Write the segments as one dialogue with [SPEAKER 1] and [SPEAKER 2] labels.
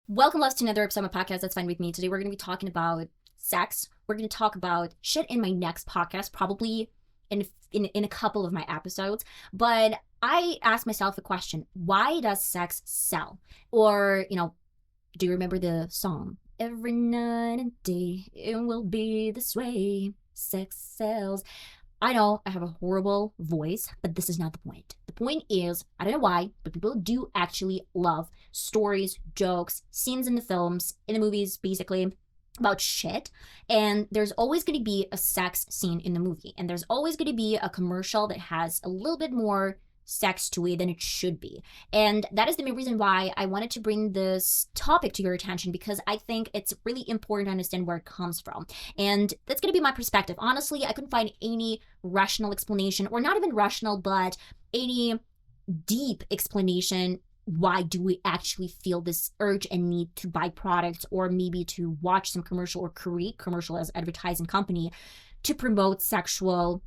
[SPEAKER 1] Welcome, loves, to another episode of my podcast. That's fine with me. Today we're going to be talking about sex. We're going to talk about shit in my next podcast, probably in a couple of my episodes. But I asked myself a question: why does sex sell? Or do you remember the song? Every night and day, it will be this way. Sex sells. I know I have a horrible voice, but this is not the point. The point is, I don't know why, but people do actually love stories, jokes, scenes in the films, in the movies, basically, about shit. And there's always going to be a sex scene in the movie. And there's always going to be a commercial that has a little bit more sex to it than it should be. And that is the main reason why I wanted to bring this topic to your attention, because I think it's really important to understand where it comes from. And that's going to be my perspective. Honestly, I couldn't find any rational explanation, or not even rational, but any deep explanation. Why do we actually feel this urge and need to buy products, or maybe to watch some commercial or create commercial as advertising company to promote sexual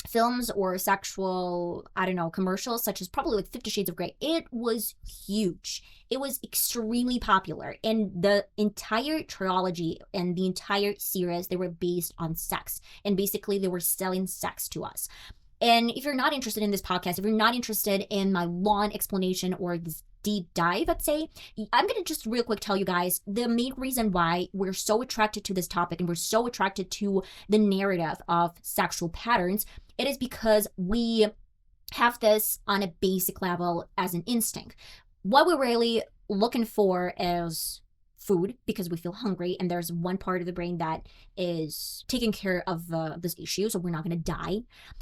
[SPEAKER 1] films or sexual, commercials, such as probably like 50 Shades of Grey? It was huge. It was extremely popular. And the entire trilogy and the entire series, they were based on sex. And basically, they were selling sex to us. And if you're not interested in this podcast, if you're not interested in my long explanation or this deep dive, I'd say, I'm going to just real quick tell you guys the main reason why we're so attracted to this topic and we're so attracted to the narrative of sexual patterns. It is because we have this on a basic level as an instinct. What we're really looking for is food, because we feel hungry, and there's one part of the brain that is taking care of this issue, so we're not going to die.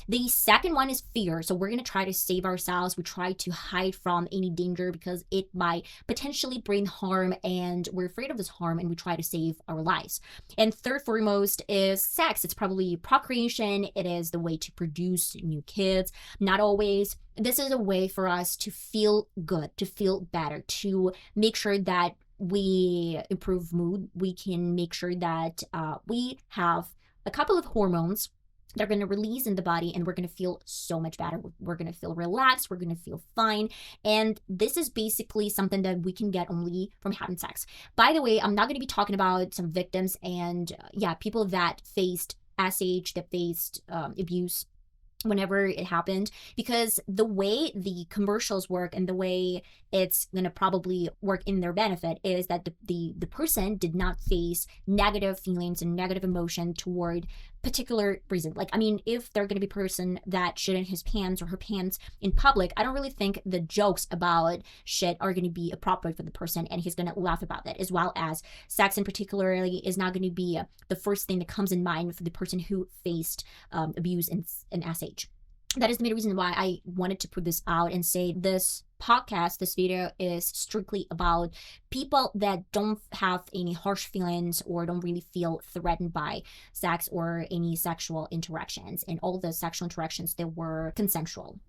[SPEAKER 1] The second one is fear, so we're going to try to save ourselves. We try to hide from any danger because it might potentially bring harm, and we're afraid of this harm, and we try to save our lives. And third foremost is sex. It's probably procreation. It is the way to produce new kids. Not always. This is a way for us to feel good, to feel better, to make sure that we improve mood. We can make sure that we have a couple of hormones that are going to release in the body, and we're going to feel so much better. We're going to feel relaxed. We're going to feel fine. And this is basically something that we can get only from having sex. By the way, I'm not going to be talking about some victims and people that faced SH, that faced abuse whenever it happened, because the way the commercials work and the way it's going to probably work in their benefit is that the person did not face negative feelings and negative emotion toward particular reason. Like, I mean, if they're going to be a person that shit in his pants or her pants in public, I don't really think the jokes about shit are going to be appropriate for the person, and he's going to laugh about that, as well as sex in particularly is not going to be the first thing that comes in mind for the person who faced abuse in SH. That is the main reason why I wanted to put this out and say this podcast, this video is strictly about people that don't have any harsh feelings or don't really feel threatened by sex or any sexual interactions, and all the sexual interactions that were consensual.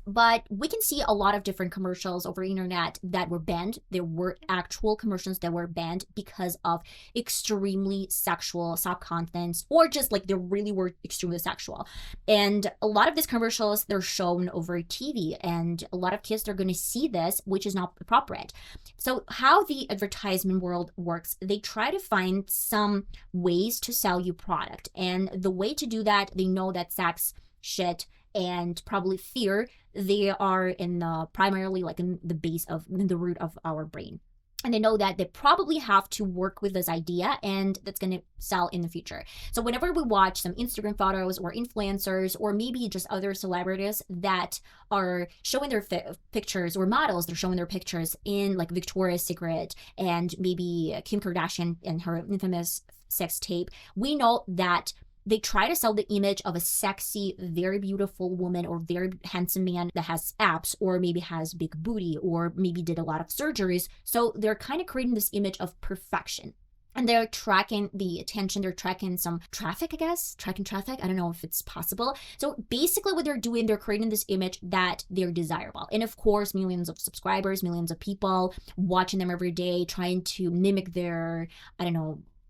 [SPEAKER 1] But we can see a lot of different commercials over the internet that were banned. There were actual commercials that were banned because of extremely sexual subcontents, or just like they really were extremely sexual. And a lot of these commercials, they're shown over TV, and a lot of kids are going to see this, which is not appropriate. So how the advertisement world works, they try to find some ways to sell you product. And the way to do that, they know that sex, shit, and probably fear, they are in primarily like in the root of our brain. And they know that they probably have to work with this idea, and that's going to sell in the future. So whenever we watch some Instagram photos or influencers, or maybe just other celebrities that are showing their pictures, or models, they're showing their pictures in like Victoria's Secret and maybe Kim Kardashian and her infamous sex tape, we know that they try to sell the image of a sexy, very beautiful woman or very handsome man that has abs, or maybe has big booty, or maybe did a lot of surgeries. So they're kind of creating this image of perfection. And they're tracking the attention. They're tracking some traffic, I guess. Tracking traffic. I don't know if it's possible. So basically what they're doing, they're creating this image that they're desirable. And of course, millions of subscribers, millions of people watching them every day, trying to mimic their,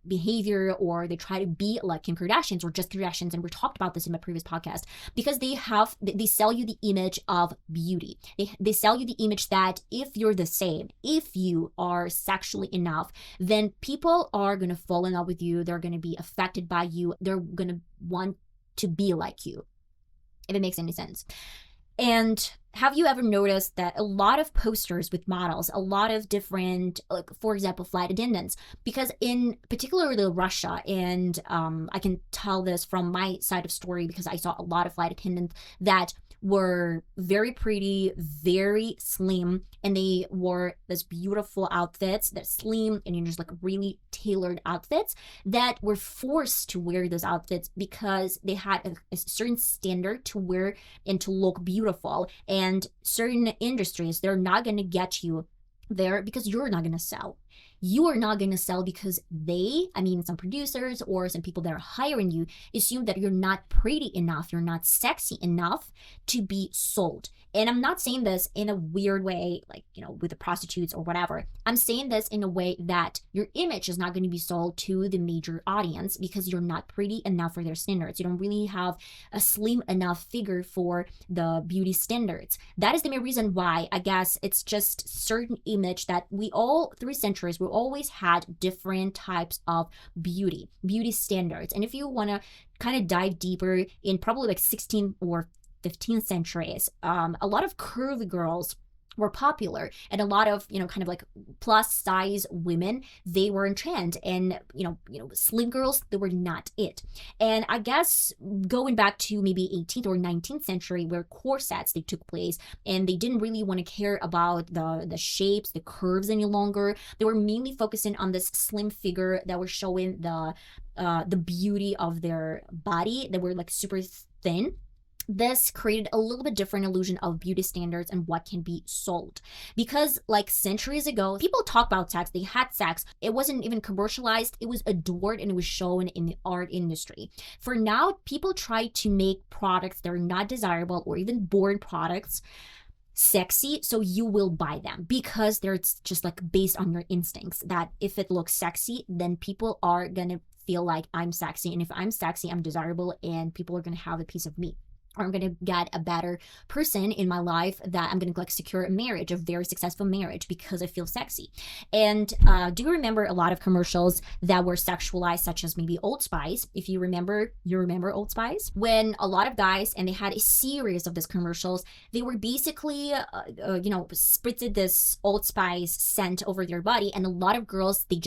[SPEAKER 1] behavior, or they try to be like Kim Kardashians or just Kardashians, and we talked about this in my previous podcast, because they sell you the image of beauty. They sell you the image that if you're the same, if you are sexually enough, then people are going to fall in love with you, they're going to be affected by you, they're going to want to be like you, if it makes any sense. And have you ever noticed that a lot of posters with models, a lot of different, like, for example, flight attendants, because in particularly Russia, and I can tell this from my side of story because I saw a lot of flight attendants that were very pretty, very slim, and they wore this beautiful outfits that slim and just like really tailored outfits that were forced to wear those outfits because they had a certain standard to wear and to look beautiful. And certain industries, they're not going to get you there because you're not going to sell. You are not going to sell because some producers or some people that are hiring you assume that you're not pretty enough, you're not sexy enough to be sold. And I'm not saying this in a weird way, like, with the prostitutes or whatever. I'm saying this in a way that your image is not going to be sold to the major audience because you're not pretty enough for their standards. You don't really have a slim enough figure for the beauty standards. That is the main reason why, I guess, it's just certain image that we all, through centuries, we always had different types of beauty standards. And if you want to kind of dive deeper in probably like 16 or 15th centuries, a lot of curvy girls were popular, and a lot of kind of like plus size women, they were in trend, and slim girls, they were not it. And I guess going back to maybe 18th or 19th century, where corsets they took place, and they didn't really want to care about the shapes, the curves any longer. They were mainly focusing on this slim figure that were showing the beauty of their body. They were like super thin. This created a little bit different illusion of beauty standards and what can be sold. Because like centuries ago, people talk about sex, they had sex. It wasn't even commercialized, it was adored and it was shown in the art industry. For now, people try to make products that are not desirable or even boring products sexy, so you will buy them because they're just like based on your instincts that if it looks sexy, then people are gonna feel like I'm sexy, and if I'm sexy, I'm desirable, and people are gonna have a piece of me. Or I'm going to get a better person in my life, that I'm going to like secure a marriage, a very successful marriage, because I feel sexy. And do you remember a lot of commercials that were sexualized, such as maybe Old Spice? If you remember Old Spice? When a lot of guys, and they had a series of these commercials, they were basically, spritzed this Old Spice scent over their body, and a lot of girls, they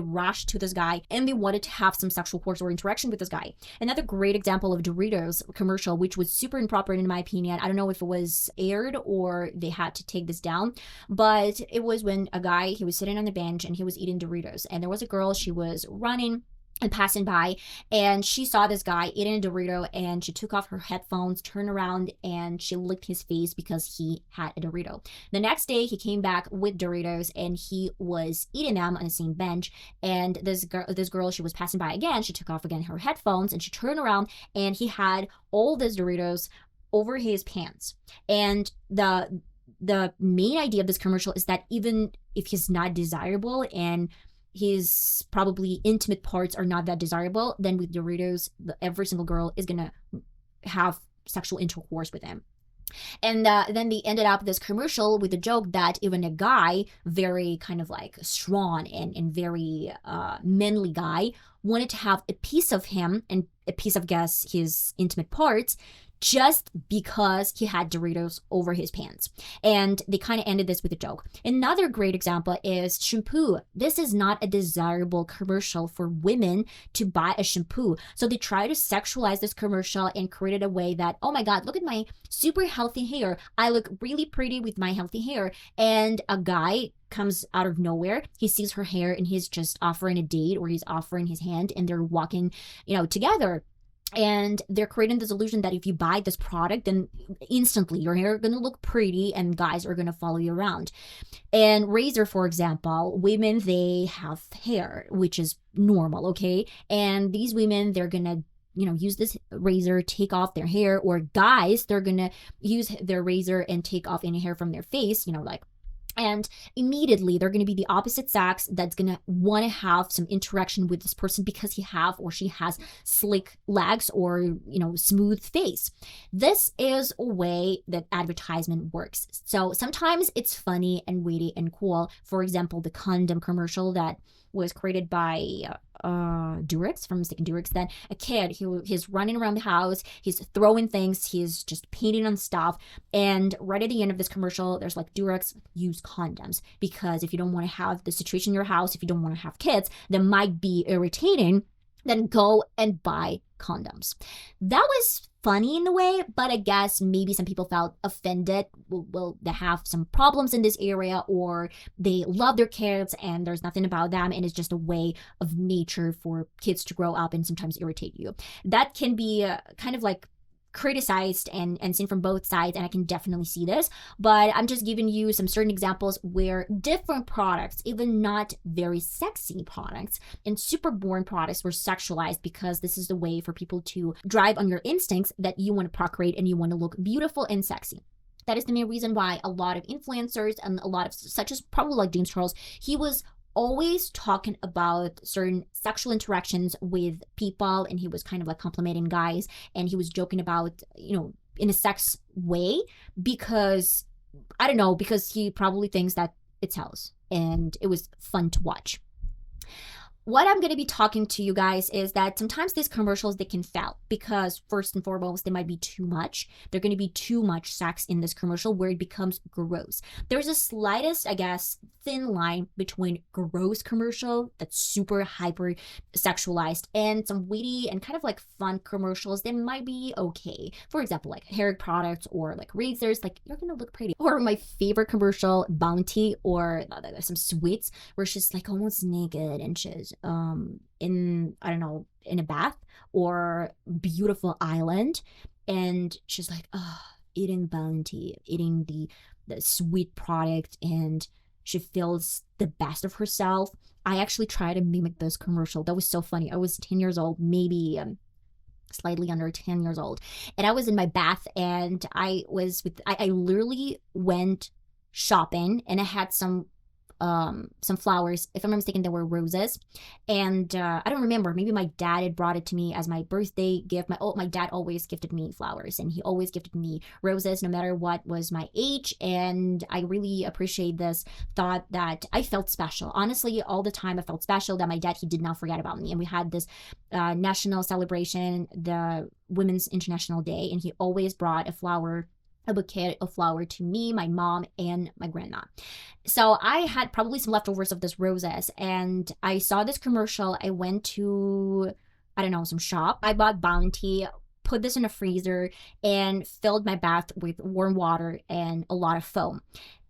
[SPEAKER 1] rushed to this guy, and they wanted to have some sexual course or interaction with this guy. Another great example of Doritos commercial, which was super improper in my opinion. I don't know if it was aired or they had to take this down, but it was when a guy, he was sitting on the bench and he was eating Doritos, and there was a girl, she was running and passing by, and she saw this guy eating a Dorito, and she took off her headphones, turned around, and she licked his face because he had a Dorito. The next day, he came back with Doritos, and he was eating them on the same bench, and this girl, she was passing by again, she took off again her headphones, and she turned around, and he had all these Doritos over his pants. And the main idea of this commercial is that even if he's not desirable and his probably intimate parts are not that desirable, then with Doritos, every single girl is gonna have sexual intercourse with him. And then they ended up this commercial with a joke that even a guy, very kind of like strong and very manly guy, wanted to have a piece of him and a piece of, guess, his intimate parts, just because he had Doritos over his pants. And they kind of ended this with a joke. Another great example is shampoo. This is not a desirable commercial for women to buy a shampoo. So they try to sexualize this commercial and create it a way that, oh my God, look at my super healthy hair. I look really pretty with my healthy hair. And a guy comes out of nowhere. He sees her hair and he's just offering a date, or he's offering his hand, and they're walking, together. And they're creating this illusion that if you buy this product, then instantly your hair is going to look pretty and guys are going to follow you around. And razor, for example, women, they have hair, which is normal, okay? And these women, they're going to use this razor, take off their hair, or guys, they're going to use their razor and take off any hair from their face, like And immediately they're going to be the opposite sex that's going to want to have some interaction with this person because he have or she has slick legs or smooth face. This is a way that advertisement works. So sometimes it's funny and witty and cool. For example, the condom commercial that was created by Durex, from Mistaken Durex. Then a kid, he's running around the house, he's throwing things, he's just painting on stuff, and right at the end of this commercial, there's like, Durex, use condoms, because if you don't want to have the situation in your house, if you don't want to have kids that might be irritating, then go and buy condoms. That was funny in a way, but I guess maybe some people felt offended. Well, they have some problems in this area, or they love their kids and there's nothing about them, and it's just a way of nature for kids to grow up and sometimes irritate you. That can be kind of like criticized and seen from both sides, and I can definitely see this, but I'm just giving you some certain examples where different products, even not very sexy products and super boring products, were sexualized, because this is the way for people to drive on your instincts that you want to procreate and you want to look beautiful and sexy. That is the main reason why a lot of influencers and a lot of, such as probably like James Charles, he was always talking about certain sexual interactions with people, and he was kind of like complimenting guys, and he was joking about, in a sex way, because I don't know, because he probably thinks that it sells, and it was fun to watch. What I'm going to be talking to you guys is that sometimes these commercials, they can fail because, first and foremost, they might be too much. They're going to be too much sex in this commercial where it becomes gross. There's a slightest, I guess, thin line between gross commercial that's super hyper sexualized and some witty and kind of like fun commercials that might be okay. For example, like hair products or like razors, like, you're going to look pretty. Or my favorite commercial, Bounty, or some sweets where she's like almost naked and she's in, I don't know, in a bath or beautiful island, and she's like, eating Bounty, eating the sweet product, and she feels the best of herself. I actually tried to mimic this commercial. That was so funny. I was 10 years old, maybe slightly under 10 years old, and I was in my bath, and I literally went shopping, and I had some flowers. If I'm not mistaken, they were roses, and I don't remember, maybe my dad had brought it to me as my birthday gift. My dad always gifted me flowers, and he always gifted me roses no matter what was my age, and I really appreciate this thought that I felt special. Honestly, all the time I felt special, that my dad, he did not forget about me, and we had this national celebration, the Women's International Day, and he always brought a bouquet of flower to me, my mom, and my grandma. So I had probably some leftovers of this roses, and I saw this commercial. I went to, I don't know, some shop. I bought Bounty, put this in a freezer, and filled my bath with warm water and a lot of foam.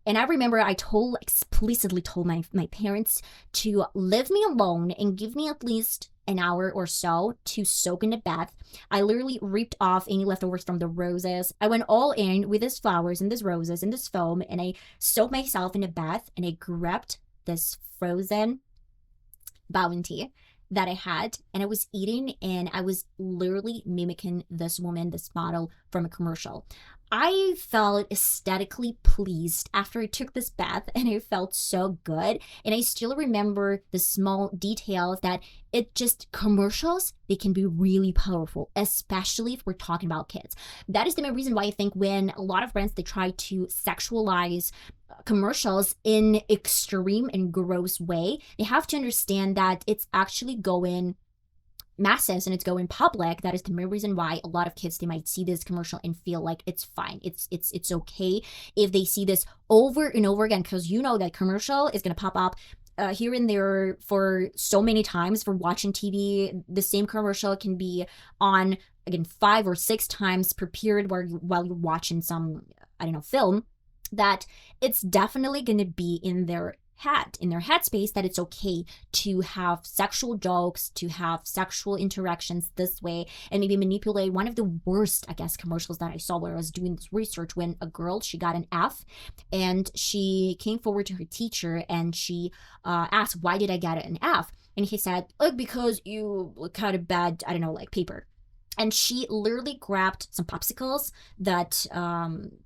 [SPEAKER 1] And I remember I explicitly told my parents to leave me alone and give me at least an hour or so to soak in the bath. I literally ripped off any leftovers from the roses. I went all in with these flowers and these roses and this foam, and I soaked myself in the bath, and I grabbed this frozen Bounty that I had, and I was eating, and I was literally mimicking this woman, this model from a commercial. I felt aesthetically pleased after I took this bath, and I felt so good. And I still remember the small details that commercials, they can be really powerful, especially if we're talking about kids. That is the main reason why I think when a lot of brands, they try to sexualize commercials in extreme and gross way, they have to understand that it's actually going masses and it's going public. That is the main reason why a lot of kids, they might see this commercial and feel like it's fine, it's okay if they see this over and over again, because that commercial is going to pop up here and there for so many times. For watching TV, the same commercial can be on again 5 or 6 times per period while you're watching some, I don't know, film, that it's definitely going to be in their headspace that it's okay to have sexual jokes, to have sexual interactions this way, and maybe manipulate. One of the worst, I guess, commercials that I saw where I was doing this research, when a girl, she got an F, and she came forward to her teacher, and she asked, why did I get an F? And he said, because you cut a bad, I don't know, like paper. and she literally grabbed some popsicles that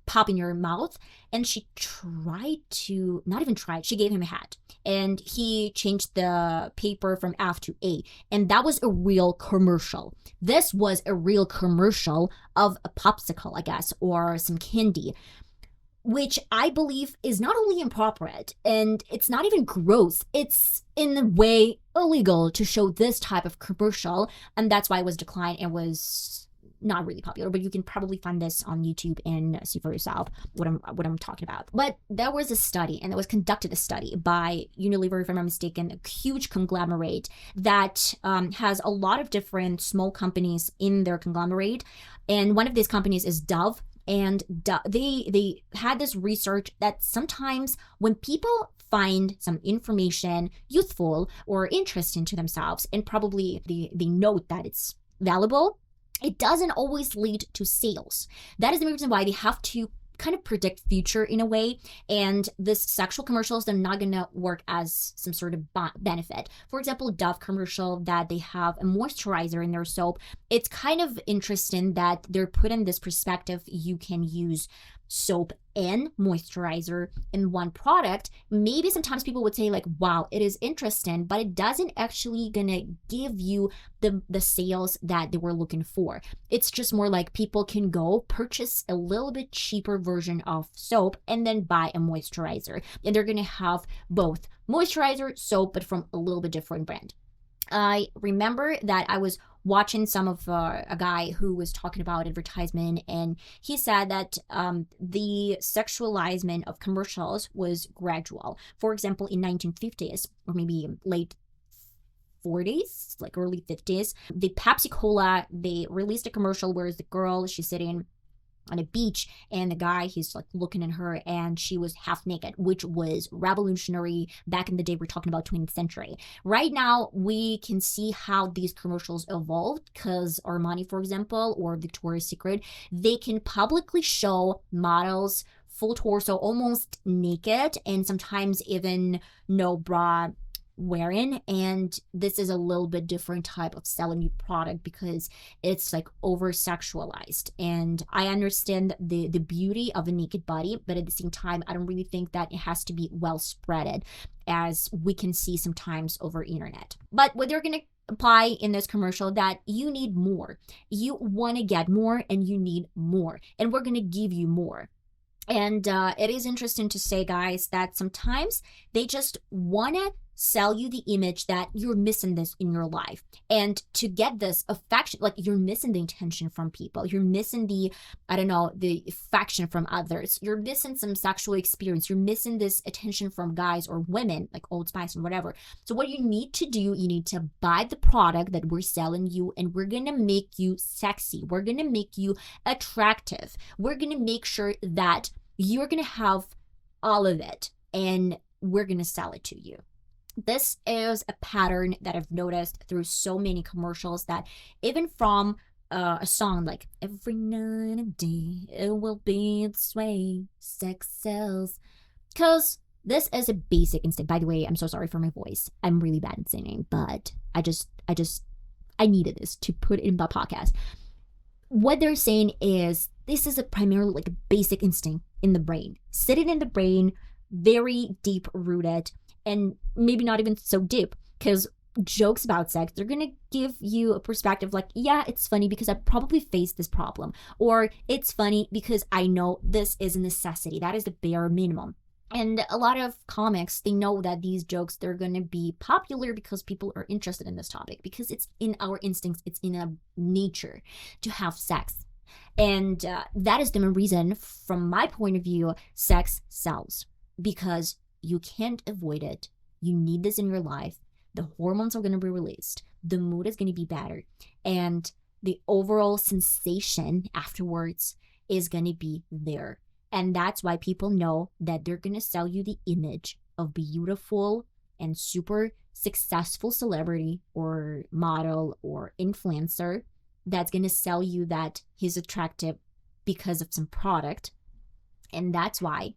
[SPEAKER 1] pop in your mouth, and she tried to, not even tried, she gave him a hat, and he changed the paper from F to A, and that was a real commercial. This was a real commercial of a popsicle, I guess, or some candy, which I believe is not only inappropriate and it's not even gross, it's in a way illegal to show this type of commercial, and that's why it was declined and was not really popular. But you can probably find this on YouTube and see for yourself what I'm talking about. But there was a study, and it was conducted a study by Unilever, if I'm not mistaken, a huge conglomerate that has a lot of different small companies in their conglomerate, and one of these companies is Dove. And they had this research that sometimes when people find some information useful or interesting to themselves, and probably they note that it's valuable, it doesn't always lead to sales. That is the reason why they have to kind of predict future in a way, and this sexual commercials, they're not gonna work as some sort of benefit. For example, Dove commercial that they have a moisturizer in their soap, it's kind of interesting that they're put in this perspective. You can use soap and moisturizer in one product. Maybe sometimes people would say like, wow, it is interesting, but it doesn't actually gonna give you the sales that they were looking for. It's just more like people can go purchase a little bit cheaper version of soap and then buy a moisturizer, and they're gonna have both moisturizer, soap, but from a little bit different brand. I remember that I was watching some of a guy who was talking about advertisement, and he said that the sexualization of commercials was gradual. For example, in 1950s or maybe late 40s, like early 50s, the Pepsi Cola, they released a commercial where the girl, she's sitting on a beach, and the guy, he's like looking at her, and she was half naked, which was revolutionary back in the day. We're talking about 20th century. Right now we can see how these commercials evolved, because Armani, for example, or Victoria's Secret, they can publicly show models full torso, almost naked, and sometimes even no bra wearing, and this is a little bit different type of selling you product because it's like over sexualized. And I understand the beauty of a naked body, but at the same time I don't really think that it has to be well spreaded, as we can see sometimes over internet. But what they're gonna apply in this commercial, that you need more, you want to get more, and you need more, and we're gonna give you more. And it is interesting to say, guys, that sometimes they just want to sell you the image that you're missing this in your life. And to get this affection, like you're missing the attention from people. You're missing the, I don't know, the affection from others. You're missing some sexual experience. You're missing this attention from guys or women, like Old Spice and whatever. So what you need to do, you need to buy the product that we're selling you, and we're going to make you sexy. We're going to make you attractive. We're going to make sure that you're going to have all of it, and we're going to sell it to you. This is a pattern that I've noticed through so many commercials, that even from a song like every night and day it will be this way, sex sells, because this is a basic instinct. By the way, I'm so sorry for my voice. I'm really bad at singing, but I needed this to put it in my podcast. What they're saying is this is a primarily like a basic instinct in the brain, sitting in the brain, very deep rooted, and maybe not even so deep, because jokes about sex, they're gonna give you a perspective like, yeah, it's funny because I probably faced this problem, or it's funny because I know this is a necessity, that is the bare minimum. And a lot of comics, they know that these jokes, they're going to be popular because people are interested in this topic, because it's in our instincts, it's in our nature to have sex. And that is the main reason, from my point of view, sex sells, because you can't avoid it. You need this in your life. The hormones are going to be released. The mood is going to be better. And the overall sensation afterwards is going to be there. And that's why people know that they're going to sell you the image of beautiful and super successful celebrity or model or influencer that's going to sell you that he's attractive because of some product. And that's why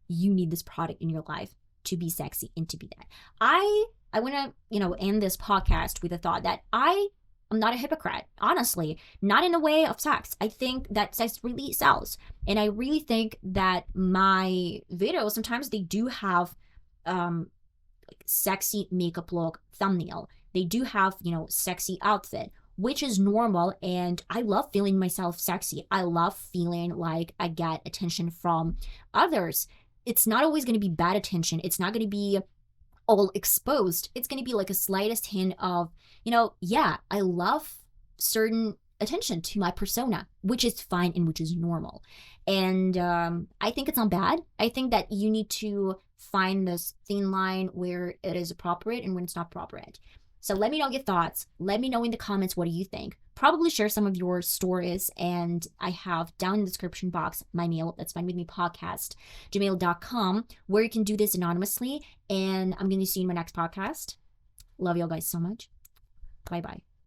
[SPEAKER 1] you need this product in your life to be sexy and to be that. I want to, end this podcast with a thought that I I'm not a hypocrite, honestly. Not in a way of sex. I think that sex really sells. And I really think that my videos, sometimes they do have sexy makeup look thumbnail. They do have, sexy outfit, which is normal. And I love feeling myself sexy. I love feeling like I get attention from others. It's not always going to be bad attention. It's not going to be all exposed. It's going to be like a slightest hint of, yeah, I love certain attention to my persona, which is fine and which is normal. And I think it's not bad. I think that you need to find this thin line where it is appropriate and when it's not appropriate. So let me know your thoughts. Let me know in the comments, what do you think? Probably share some of your stories, and I have down in the description box my mail, that's fine with me podcast, gmail.com, where you can do this anonymously. And I'm going to see you in my next podcast. Love y'all guys so much. Bye bye.